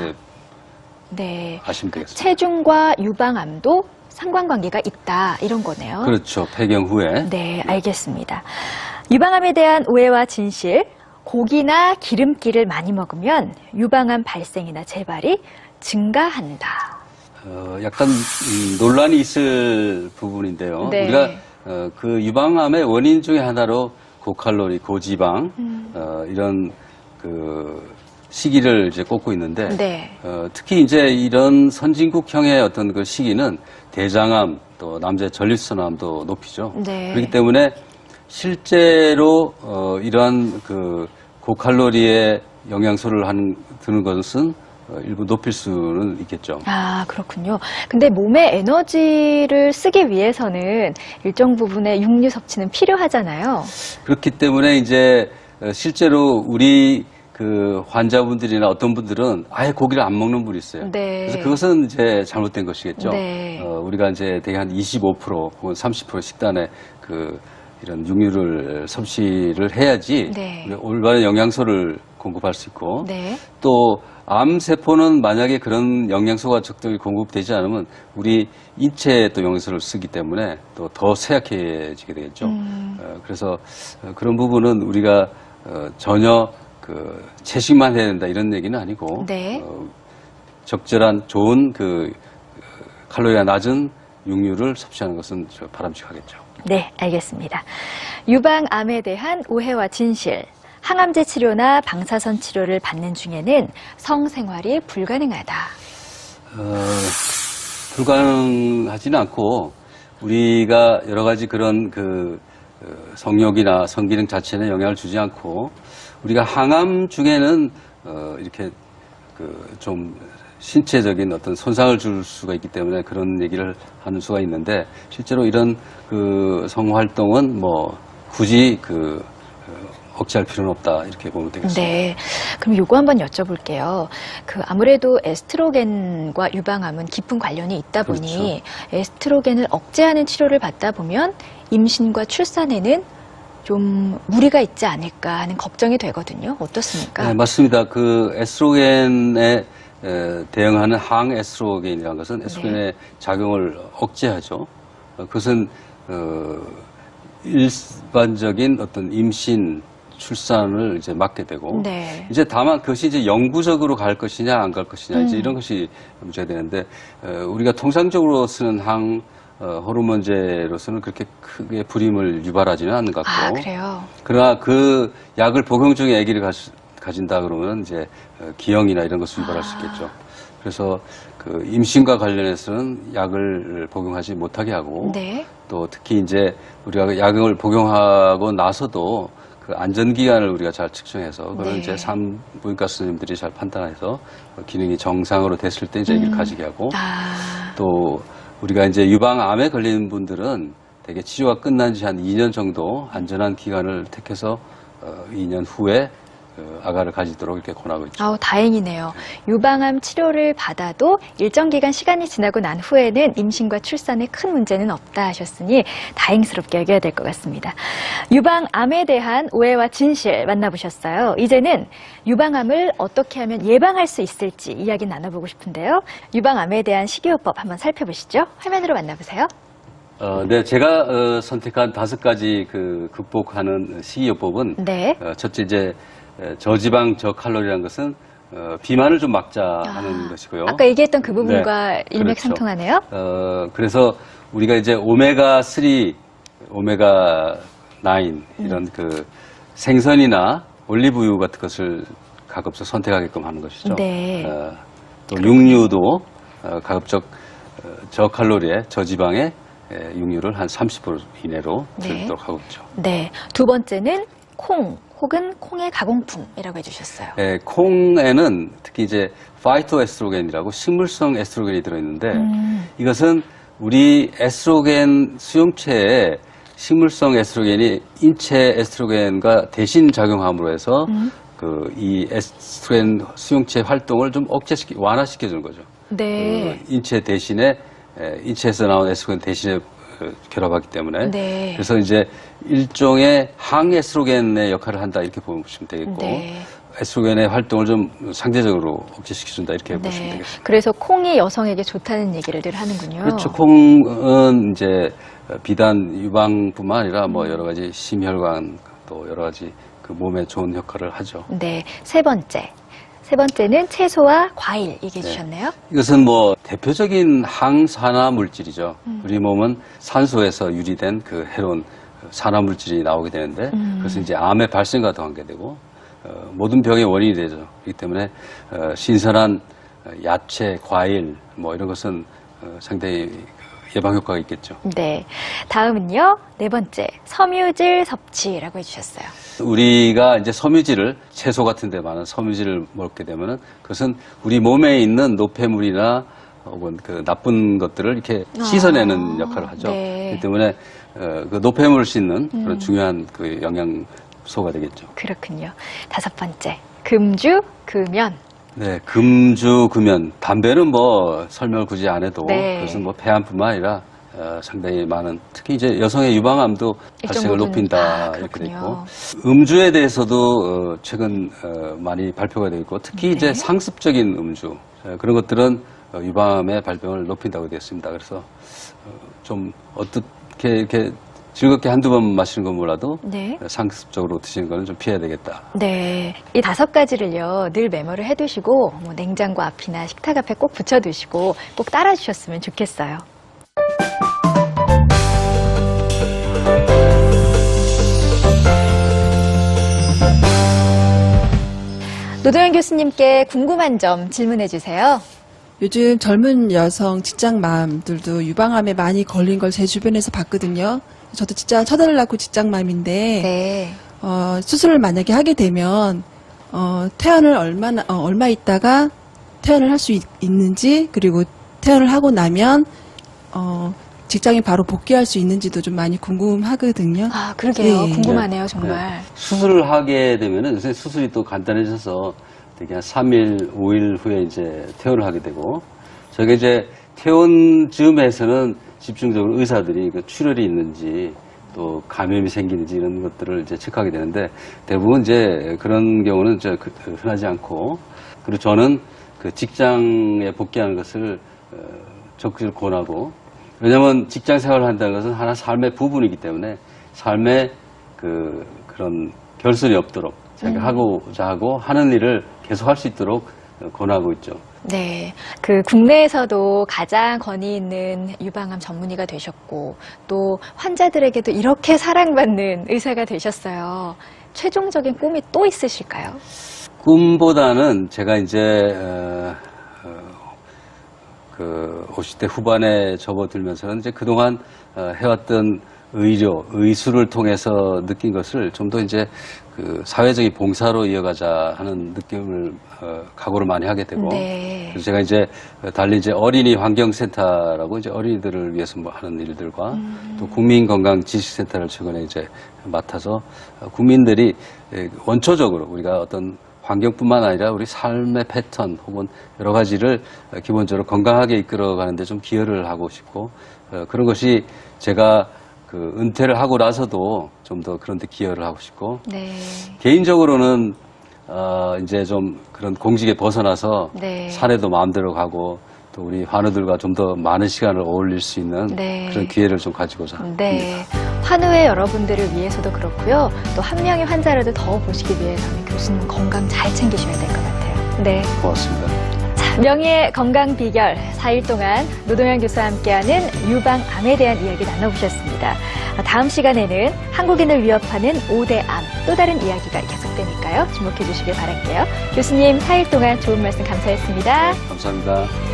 이렇게 네. 아시면 되겠습니다. 체중과 유방암도 상관관계가 있다 이런 거네요. 그렇죠. 폐경 후에. 네, 알겠습니다. 유방암에 대한 오해와 진실, 고기나 기름기를 많이 먹으면 유방암 발생이나 재발이 증가한다. 약간 논란이 있을 부분인데요. 네. 우리가 그 유방암의 원인 중에 하나로 고칼로리, 고지방 이런 그 시기를 이제 꼽고 있는데 네. 특히 이제 이런 선진국형의 어떤 그 시기는 대장암 또 남자의 전립선암도 높이죠. 네. 그렇기 때문에 실제로 이러한 그 고칼로리의 영양소를 드는 것은 일부 높일 수는 있겠죠. 아, 그렇군요. 근데 몸에 에너지를 쓰기 위해서는 일정 부분의 육류 섭취는 필요하잖아요. 그렇기 때문에 이제 실제로 우리 그 환자분들이나 어떤 분들은 아예 고기를 안 먹는 분이 있어요. 네. 그래서 그것은 이제 잘못된 것이겠죠. 네. 우리가 이제 대개 한 25% 혹은 30% 식단에 그 이런 육류를 섭취를 해야지 네. 우리 올바른 영양소를 공급할 수 있고 네. 또 암세포는 만약에 그런 영양소가 적절히 공급되지 않으면 우리 인체에 또 영양소를 쓰기 때문에 또 더 쇠약해지게 되겠죠. 그래서 그런 부분은 우리가 전혀 그 채식만 해야 된다 이런 얘기는 아니고 네. 적절한 좋은 그 칼로리가 낮은 육류를 섭취하는 것은 바람직하겠죠. 네, 알겠습니다. 유방암에 대한 오해와 진실, 항암제 치료나 방사선 치료를 받는 중에는 성생활이 불가능하다. 불가능하지는 않고 우리가 여러 가지 그런 그 성욕이나 성기능 자체에 영향을 주지 않고 우리가 항암 중에는 이렇게 그 좀 신체적인 어떤 손상을 줄 수가 있기 때문에 그런 얘기를 하는 수가 있는데 실제로 이런 그 성활동은 뭐 굳이 억제할 필요는 없다 이렇게 보면 되겠습니다. 네, 그럼 요거 한번 여쭤볼게요. 그 아무래도 에스트로겐과 유방암은 깊은 관련이 있다 보니 그렇죠. 에스트로겐을 억제하는 치료를 받다 보면 임신과 출산에는 좀 무리가 있지 않을까 하는 걱정이 되거든요. 어떻습니까? 네, 맞습니다. 그 에스트로겐에 대응하는 항에스트로겐이라는 것은 에스트로겐의 작용을 억제하죠. 그것은 일반적인 어떤 임신, 출산을 이제 막게 되고 네. 이제 다만 그것이 이제 영구적으로 갈 것이냐 안 갈 것이냐 이제 이런 것이 문제가 되는데 우리가 통상적으로 쓰는 호르몬제로서는 그렇게 크게 불임을 유발하지는 않는 것 같고. 아, 그래요? 그러나 그 약을 복용 중에 아기를 가진다 그러면 이제 기형이나 이런 것을 유발할 수 있겠죠. 그래서 그 임신과 관련해서는 약을 복용하지 못하게 하고 네. 또 특히 이제 우리가 약을 복용하고 나서도 그 안전기간을 우리가 잘 측정해서 그걸 네. 이제 산부인과 선생님들이 잘 판단해서 기능이 정상으로 됐을 때 이제 아기를 가지게 하고 또 우리가 이제 유방암에 걸린 분들은 대개 치료가 끝난 지 한 2년 정도 안전한 기간을 택해서 2년 후에 아가를 가지도록 이렇게 권하고 있죠. 아우, 다행이네요. 유방암 치료를 받아도 일정 기간 시간이 지나고 난 후에는 임신과 출산에 큰 문제는 없다 하셨으니 다행스럽게 여겨야 될 것 같습니다. 유방암에 대한 오해와 진실 만나보셨어요. 이제는 유방암을 어떻게 하면 예방할 수 있을지 이야기 나눠보고 싶은데요. 유방암에 대한 식이요법 한번 살펴보시죠. 화면으로 만나보세요. 네, 제가 선택한 5가지 그 극복하는 식이요법은 네. 첫째 이제 저지방 저칼로리라는 것은 비만을 좀 막자 하는 것이고요. 아까 얘기했던 그 부분과 네, 일맥상통하네요. 그렇죠. 그래서 우리가 이제 오메가3, 오메가9 이런 그 생선이나 올리브유 같은 것을 가급적 선택하게끔 하는 것이죠. 네. 또 육류도 가급적 저칼로리에 저지방에 육류를 한 30% 이내로 줄이도록 하고 있죠. 네. 두 번째는 콩 혹은 콩의 가공품이라고 해주셨어요. 네, 콩에는 특히 이제 파이토에스트로겐이라고 식물성 에스트로겐이 들어있는데 이것은 우리 에스트로겐 수용체에 식물성 에스트로겐이 인체 에스트로겐과 대신 작용함으로 해서 이 에스트로겐 수용체 활동을 좀 완화시켜 주는 거죠. 네. 인체 대신에 인체에서 나온 에스트로겐 대신에 결합하기 때문에 그래서 이제 일종의 항에스트로겐의 역할을 한다 이렇게 보시면 되겠고 에스트로겐의 활동을 좀 상대적으로 억제시켜준다 이렇게 보시면 네. 되겠습니다. 그래서 콩이 여성에게 좋다는 얘기를 늘 하는군요. 그렇죠. 콩은 이제 비단 유방뿐만 아니라 뭐 여러 가지 심혈관 또 여러 가지 그 몸에 좋은 역할을 하죠. 네. 세 번째는 채소와 과일 얘기해 네. 주셨네요. 이것은 뭐 대표적인 항산화 물질이죠. 우리 몸은 산소에서 유리된 그 해로운 산화 물질이 나오게 되는데 그것은 이제 암의 발생과도 관계되고 모든 병의 원인이 되죠. 그렇기 때문에 신선한 야채, 과일 뭐 이런 것은 상당히 예방 효과가 있겠죠. 네. 다음은요. 네 번째. 섬유질 섭취라고 해주셨어요. 우리가 이제 섬유질을 채소 같은 데 많은 섬유질을 먹게 되면은 그것은 우리 몸에 있는 노폐물이나 혹은 그 나쁜 것들을 이렇게 씻어내는 역할을 하죠. 네. 그렇기 때문에 그 노폐물을 씻는 그런 중요한 그 영양소가 되겠죠. 그렇군요. 다섯 번째. 금주, 금연. 네, 금주, 금연. 담배는 뭐 설명을 굳이 안 해도 네. 그것은 뭐 폐암뿐만 아니라 상당히 많은 특히 이제 여성의 유방암도 발생을 부분. 높인다 이렇게 돼 그렇군요. 있고 음주에 대해서도 최근 많이 발표가 되어 있고 특히 네. 이제 상습적인 음주 그런 것들은 유방암의 발병을 높인다고 되어 있습니다. 그래서 좀 어떻게 이렇게 즐겁게 한두 번 마시는 건 몰라도 네. 상습적으로 드시는 거는 좀 피해야 되겠다. 네. 이 다섯 가지를요, 늘 메모를 해두시고, 뭐 냉장고 앞이나 식탁 앞에 꼭 붙여두시고, 꼭 따라주셨으면 좋겠어요. 노도현 교수님께 궁금한 점 질문해 주세요. 요즘 젊은 여성 직장맘들도 유방암에 많이 걸린 걸 제 주변에서 봤거든요. 저도 진짜 첫 아이를 낳고 직장맘인데 네. 수술을 만약에 하게 되면 퇴원을 얼마 있다가 퇴원을 할 수 있는지 그리고 퇴원을 하고 나면 직장에 바로 복귀할 수 있는지도 좀 많이 궁금하거든요. 아, 그러게요. 예, 예. 궁금하네요, 정말. 네. 수술을 하게 되면은 요새 수술이 또 간단해져서 되게 한 3일, 5일 후에 이제 퇴원을 하게 되고 저게 이제 퇴원 즈음에서는 집중적으로 의사들이 그 출혈이 있는지 또 감염이 생기는지 이런 것들을 이제 체크하게 되는데 대부분 이제 그런 경우는 흔하지 않고 그리고 저는 그 직장에 복귀하는 것을 적극적으로 권하고 왜냐하면 직장 생활을 한다는 것은 하나 삶의 부분이기 때문에 삶에 그런 결손이 없도록 자기가 하고자 하고 하는 일을 계속 할 수 있도록 권하고 있죠. 네. 그 국내에서도 가장 권위 있는 유방암 전문의가 되셨고 또 환자들에게도 이렇게 사랑받는 의사가 되셨어요. 최종적인 꿈이 또 있으실까요? 꿈보다는 제가 이제 그 50대 후반에 접어들면서는 이제 그동안 해왔던 의술을 통해서 느낀 것을 좀 더 이제 그 사회적인 봉사로 이어가자 하는 느낌을 각오를 많이 하게 되고 네. 그래서 제가 이제 달리 이제 어린이 환경센터라고 이제 어린이들을 위해서 뭐 하는 일들과 또 국민건강지식센터를 최근에 이제 맡아서 국민들이 원초적으로 우리가 어떤 환경뿐만 아니라 우리 삶의 패턴 혹은 여러 가지를 기본적으로 건강하게 이끌어가는 데 좀 기여를 하고 싶고 그런 것이 제가 그 은퇴를 하고 나서도 좀 더 그런 데 기여를 하고 싶고 네. 개인적으로는 이제 좀 그런 공직에 벗어나서 네. 산에도 마음대로 가고 또 우리 환우들과 좀 더 많은 시간을 어울릴 수 있는 네. 그런 기회를 좀 가지고자 합니다. 네. 환우의 여러분들을 위해서도 그렇고요. 또 한 명의 환자라도 더 보시기 위해서는 교수님 건강 잘 챙기셔야 될 것 같아요. 네. 고맙습니다. 자, 명예의 건강 비결 4일 동안 노동현 교수와 함께하는 유방암에 대한 이야기 나눠보셨습니다. 다음 시간에는 한국인을 위협하는 5대 암 또 다른 이야기가 계속되니까요. 주목해 주시길 바랄게요. 교수님 4일 동안 좋은 말씀 감사했습니다. 감사합니다.